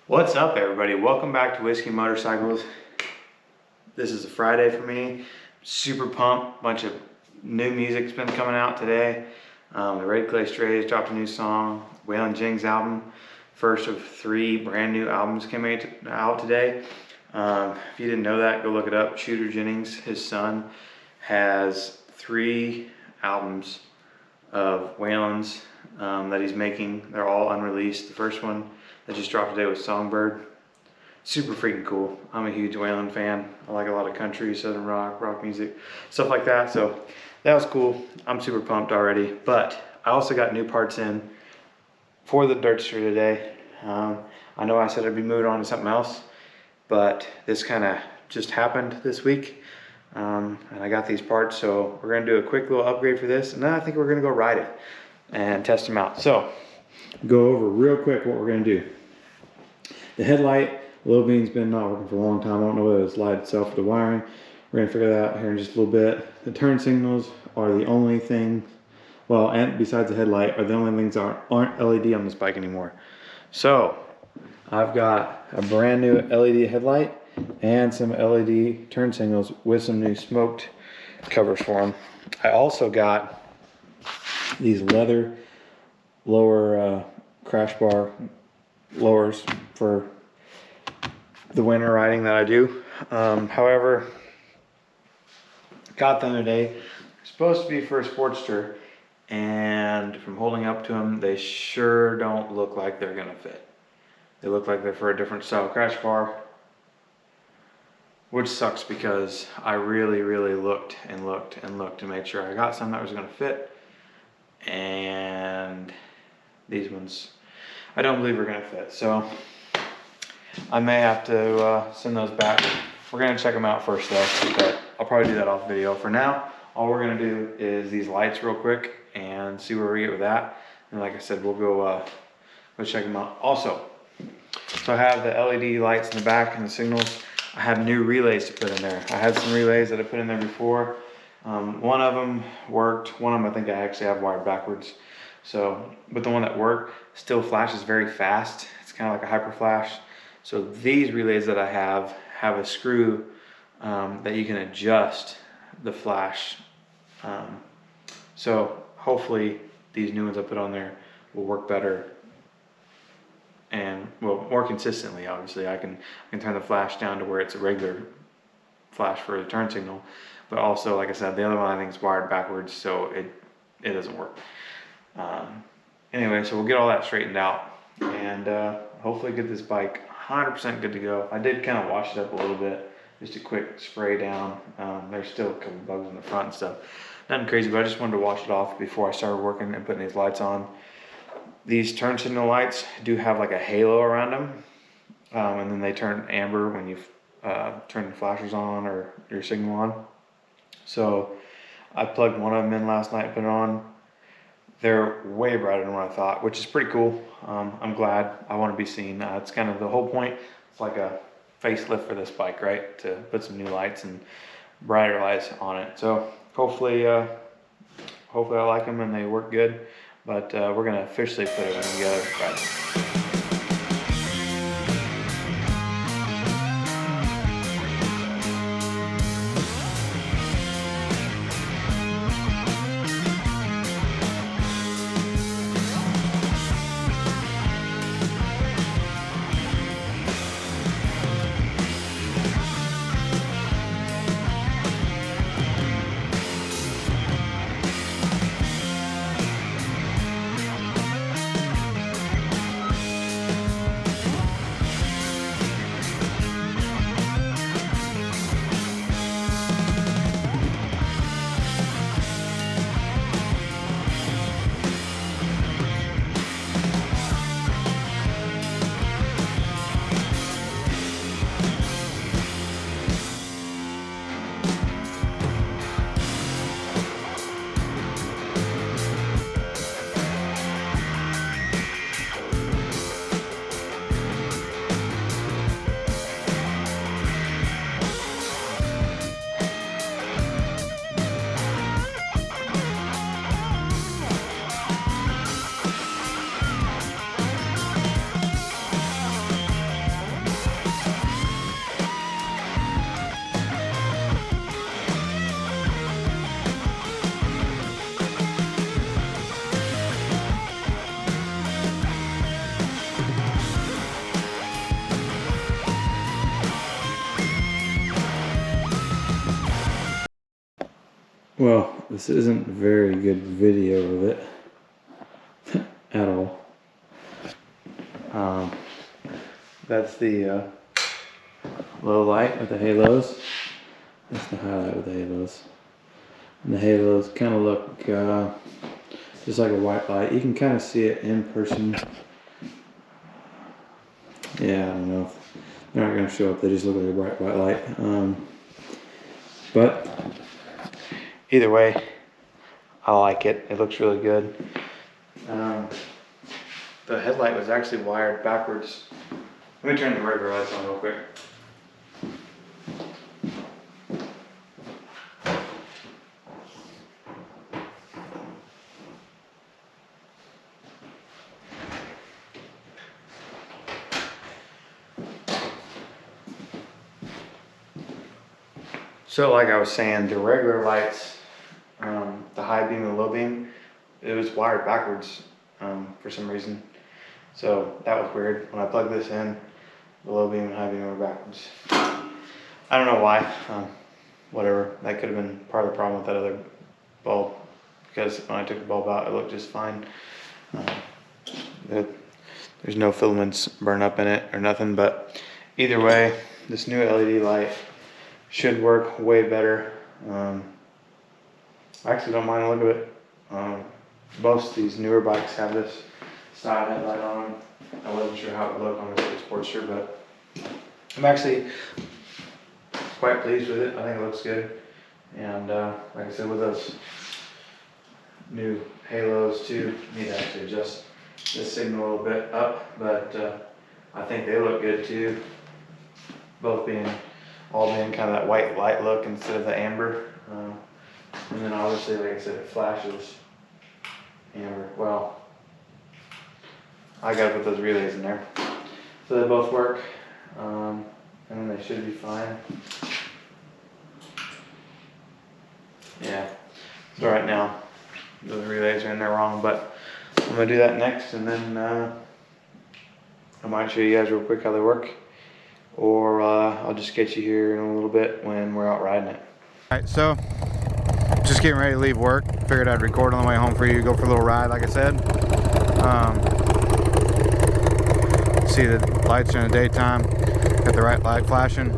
What's up, everybody? Welcome back to Whiskey Motorcycles. This is a Friday for me. Super pumped. Bunch of new music's been coming out today. The Red Clay Strays dropped a new song. Waylon Jennings album. First of 3 brand new albums came out today. If you didn't know that, go look it up. Shooter Jennings, his son, has 3 albums of Waylon's that he's making. They're all unreleased. The first one that just dropped today was Songbird. Super freaking cool. I'm a huge Waylon fan. I like a lot of country, southern rock music, stuff like that. So that was cool. I'm super pumped already. But I also got new parts in for the Dirtster today. I know I said I'd be moving on to something else, but this kind of just happened this week. And I got these parts, so we're gonna do a quick little upgrade for this, and then I think we're gonna go ride it and test them out. So go over real quick what we're gonna do. The headlight, Lil Bean's been not working for a long time. I don't know whether it's light itself or the wiring. We're gonna figure that out here in just a little bit. The turn signals are the only thing, well, and besides the headlight, are the only things that aren't LED on this bike anymore. So I've got a brand new LED headlight and some LED turn signals with some new smoked covers for them. I also got these leather lower crash bar lowers for the winter riding that I do. However, got them today. They're supposed to be for a Sportster, and from holding up to them, they sure don't look like they're gonna fit. They look like they're for a different style crash bar, which sucks because I really looked to make sure I got some that was gonna fit, and these ones I don't believe are gonna fit. So I may have to send those back. We're gonna check them out first though, but I'll probably do that off video. For now, all we're gonna do is these lights real quick and see where we get with that. And like I said, we'll go check them out. Also, so I have the LED lights in the back and the signals. I have new relays to put in there. I had some relays that I put in there before. One of them worked. One of them I think I actually have wired backwards. So, but the one that worked still flashes very fast. It's kind of like a hyper flash. So these relays that I have a screw that you can adjust the flash. So hopefully these new ones I put on there will work better and well, more consistently. Obviously I can turn the flash down to where it's a regular flash for the turn signal, but also, like I said, the other one I think is wired backwards, so it doesn't work. Anyway, so we'll get all that straightened out and hopefully get this bike 100% good to go. I did kind of wash it up a little bit, just a quick spray down. There's still a couple bugs in the front and stuff. Nothing crazy, but I just wanted to wash it off before I started working and putting these lights on. These turn signal lights do have like a halo around them, and then they turn amber when you turn the flashers on or your signal on. So I plugged one of them in last night and put it on. They're way brighter than what I thought, which is pretty cool. I'm glad. I want to be seen. It's kind of the whole point. It's like a facelift for this bike, right? To put some new lights and brighter lights on it. So hopefully I like them and they work good. But we're gonna officially put it together Friday. Well, this isn't a very good video of it at all. That's the low light with the halos. That's the highlight with the halos. And the halos kind of look just like a white light. You can kind of see it in person. Yeah, I don't know. They're not going to show up. They just look like a bright white light. But either way, I like it. It looks really good. The headlight was actually wired backwards. Let me turn the regular lights on real quick. So like I was saying, the regular lights, the high beam and the low beam, it was wired backwards for some reason. So that was weird. When I plugged this in, the low beam and high beam were backwards. I don't know why. Whatever. That could have been part of the problem with that other bulb, because when I took the bulb out, it looked just fine. There's no filaments burn up in it or nothing, but either way, this new LED light should work way better. I actually don't mind the look of it. Most of these newer bikes have this style headlight on them. I wasn't sure how it would look on the Sportster, but I'm actually quite pleased with it. I think it looks good. And like I said, with those new halos too, I need to actually adjust the signal a little bit up, but I think they look good too. Both being kind of that white light look instead of the amber. And then obviously, like I said, it flashes amber. Well, I gotta put those relays in there. So they both work, and then they should be fine. Yeah, so right now, those relays are in there wrong, but I'm gonna do that next, and then I might show you guys real quick how they work. Or I'll just get you here in a little bit when we're out riding it. Alright, so just getting ready to leave work. Figured I'd record on the way home for you, go for a little ride like I said. See the lights are in the daytime, got the right light flashing.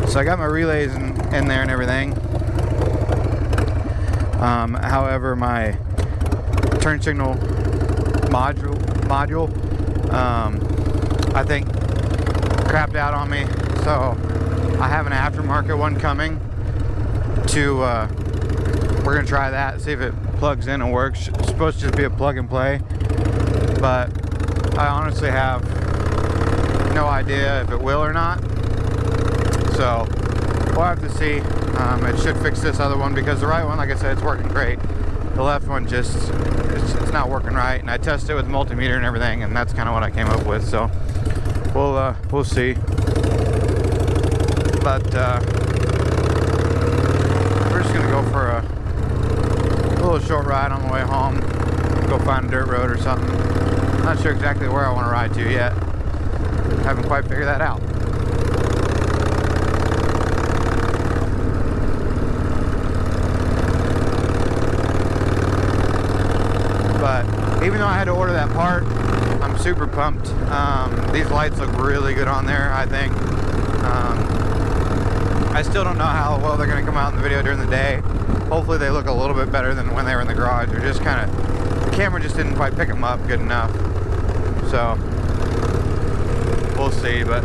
So I got my relays in there and everything. However, my turn signal module I think crapped out on me, so I have an aftermarket one coming to we're gonna try that, see if it plugs in and works. It's supposed to just be a plug and play, but I honestly have no idea if it will or not, so we'll have to see. It should fix this other one, because the right one, like I said, it's working great. The left one just it's not working right, and I tested it with the multimeter and everything, and that's kind of what I came up with. So we'll see. But we're just gonna go for a little short ride on the way home. Go find a dirt road or something. Not sure exactly where I want to ride to yet. Haven't quite figured that out. But even though I had to order that part, I'm super pumped. These lights look really good on there, I think. I still don't know how well they're going to come out in the video during the day. Hopefully they look a little bit better than when they were in the garage. They're just kind of, the camera just didn't quite pick them up good enough. So we'll see, but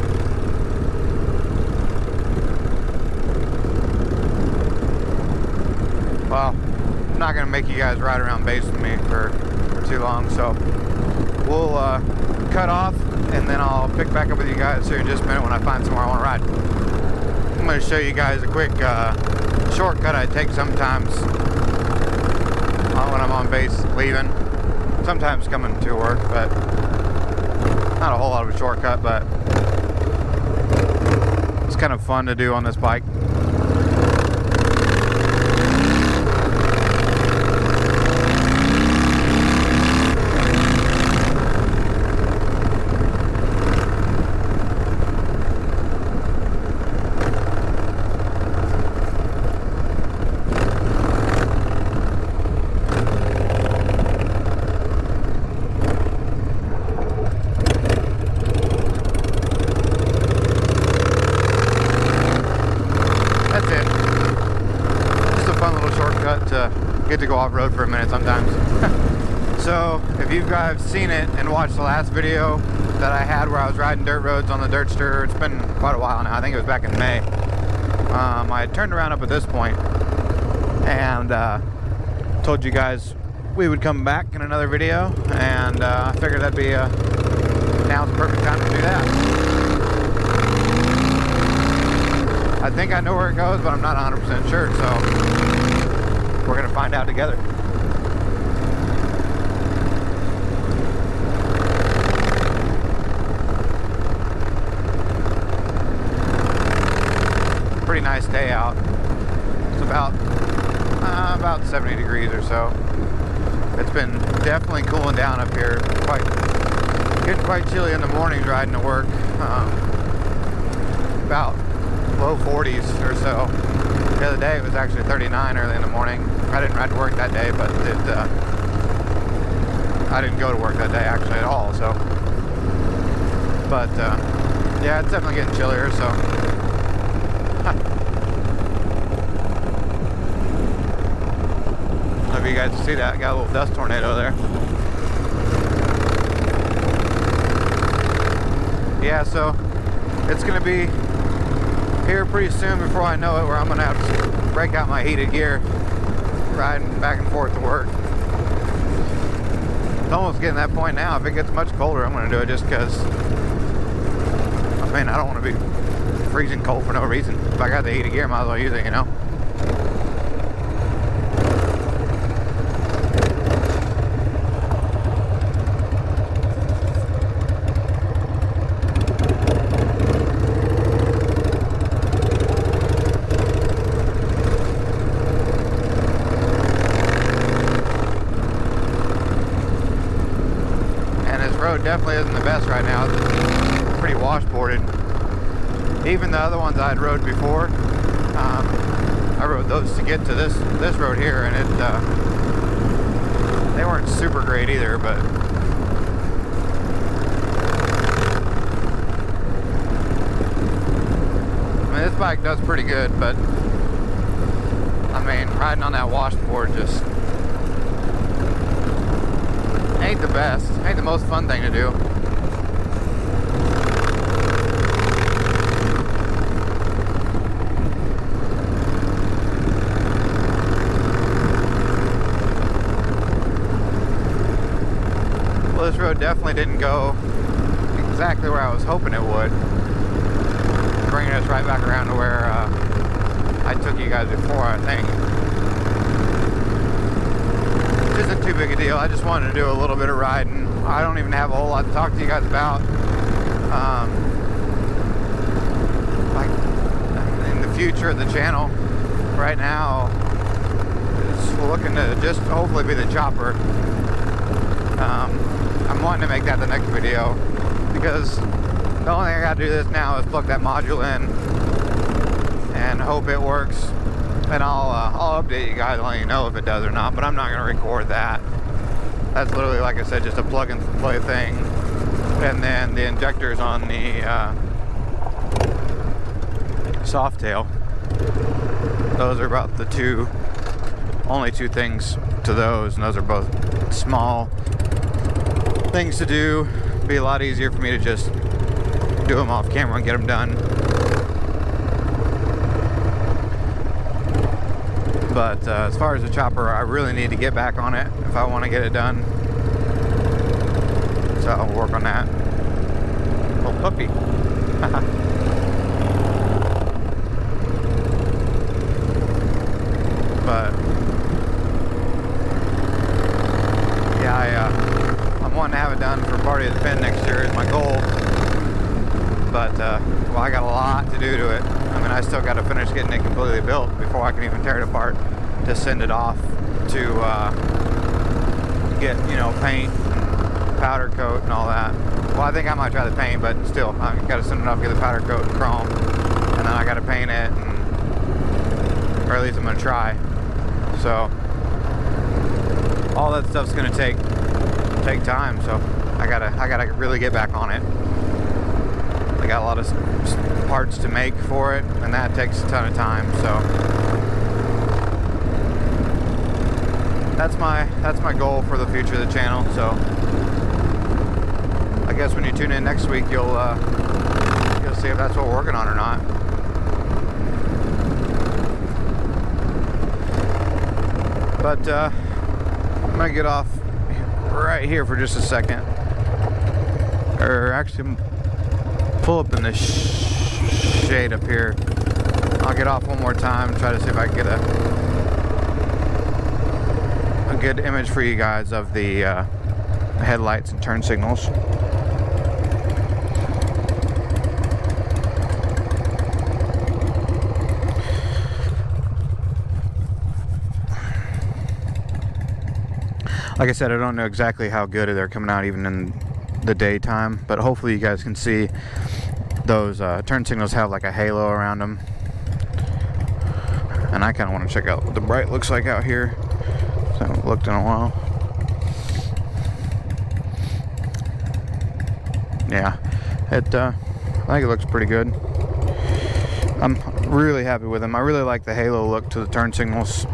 well, I'm not going to make you guys ride around base with me for too long, so we'll cut off, and then I'll pick back up with you guys here in just a minute when I find somewhere I want to ride. I'm going to show you guys a quick shortcut I take sometimes when I'm on base leaving, sometimes coming to work, but not a whole lot of a shortcut, but it's kind of fun to do on this bike. that's it. Just a fun little shortcut to get to go off-road for a minute sometimes. So if you guys seen it and watched the last video that I had where I was riding dirt roads on the dirt stir, it's been quite a while now. I think it was back in May. I had turned around up at this point and told you guys we would come back in another video, and I figured that'd be now's the perfect time to do that. I think I know where it goes, but I'm not 100% sure, so we're gonna find out together. Pretty nice day out. It's about 70 degrees or so. It's been definitely cooling down up here. Getting quite chilly in the mornings riding to work. About low 40s or so. The other day it was actually 39 early in the morning. I didn't ride to work that day, but I didn't go to work that day actually at all. So, but yeah, it's definitely getting chillier. So. If you guys see that, got a little dust tornado there. Yeah, so it's gonna be here pretty soon before I know it, where I'm gonna have to break out my heated gear riding back and forth to work. It's almost getting to that point now. If it gets much colder, I'm gonna do it just because, I mean, I don't want to be freezing cold for no reason. If I got the heated gear, might as well use it, you know? Definitely isn't the best right now. It's pretty washboarded. Even the other ones I'd rode before, I rode those to get to this road here, and they weren't super great either. But I mean, this bike does pretty good. But I mean, riding on that washboard just ain't the best, ain't the most fun thing to do. Well, this road definitely didn't go exactly where I was hoping it would, bringing us right back around to where I took you guys before, I think. Isn't too big a deal. I just wanted to do a little bit of riding. I don't even have a whole lot to talk to you guys about. Like in the future of the channel, right now, it's looking to just hopefully be the chopper. I'm wanting to make that the next video because the only thing I got to do this now is plug that module in and hope it works. And I'll update you guys and let you know if it does or not, but I'm not going to record that. That's literally, like I said, just a plug and play thing. And then the injectors on the Softail, those are about the only two things to those, and those are both small things to do. It'd be a lot easier for me to just do them off camera and get them done. But as far as the chopper, I really need to get back on it if I want to get it done. So I'll work on that. Oh, puppy. But yeah, I'm wanting to have it done for Party of the Pen next year is my goal. But well, I got a lot to do to it. I mean, I still got to finish getting it completely built before I can even tear it apart to send it off to get, you know, paint, and powder coat and all that. Well, I think I might try the paint, but still, I got to send it off, get the powder coat and chrome, and then I got to paint it, or at least I'm going to try. So all that stuff's going to take time. So I gotta really get back on it. I got a lot of parts to make for it, and that takes a ton of time. So that's my goal for the future of the channel. So I guess when you tune in next week, you'll see if that's what we're working on or not. But I'm gonna get off right here for just a second, or actually pull up in this shade up here. I'll get off one more time and try to see if I can get a good image for you guys of the headlights and turn signals. Like I said, I don't know exactly how good they're coming out even in the daytime, but hopefully you guys can see those turn signals have like a halo around them. And I kind of want to check out what the bright looks like out here. So I haven't looked in a while. Yeah, I think it looks pretty good. I'm really happy with them. I really like the halo look to the turn signals.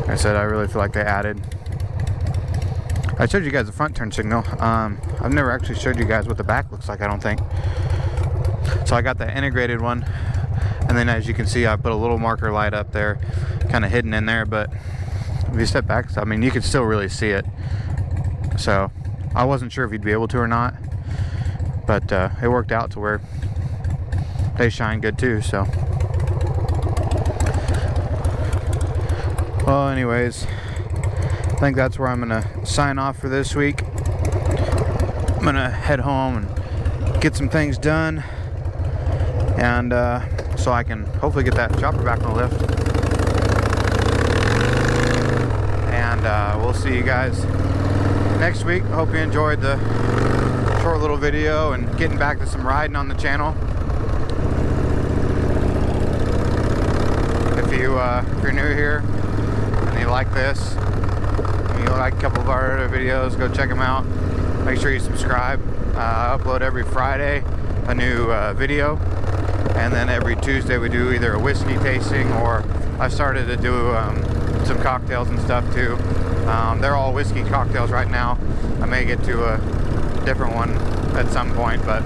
Like I said, I really feel like they added. I showed you guys the front turn signal. I've never actually showed you guys what the back looks like, I don't think. So I got the integrated one, and then as you can see, I put a little marker light up there, kind of hidden in there, but if you step back, I mean, you can still really see it. So I wasn't sure if you'd be able to or not, but it worked out to where they shine good too. So well, anyways, I think that's where I'm gonna sign off for this week. I'm gonna head home and get some things done, and so I can hopefully get that chopper back on the lift. And we'll see you guys next week. Hope you enjoyed the short little video and getting back to some riding on the channel. If you're new here and you like this, and you like a couple of our other videos, go check them out. Make sure you subscribe. I upload every Friday a new video, and then every Tuesday we do either a whiskey tasting, or I started to do some cocktails and stuff too. They're all whiskey cocktails right now. I may get to a different one at some point, but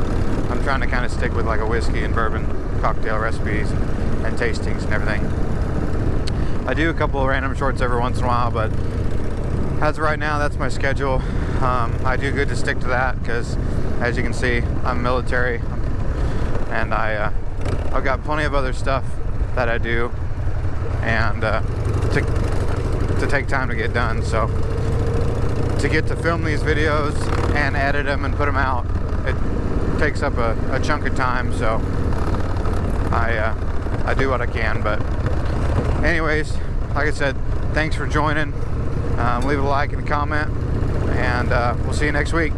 I'm trying to kind of stick with like a whiskey and bourbon cocktail recipes and tastings and everything. I do a couple of random shorts every once in a while, but as of right now, that's my schedule. I do good to stick to that because, as you can see, I'm military, and I've got plenty of other stuff that I do, and to take time to get done. So to get to film these videos and edit them and put them out, it takes up a chunk of time. So I do what I can. But anyways, like I said, thanks for joining. Leave a like and a comment, and we'll see you next week.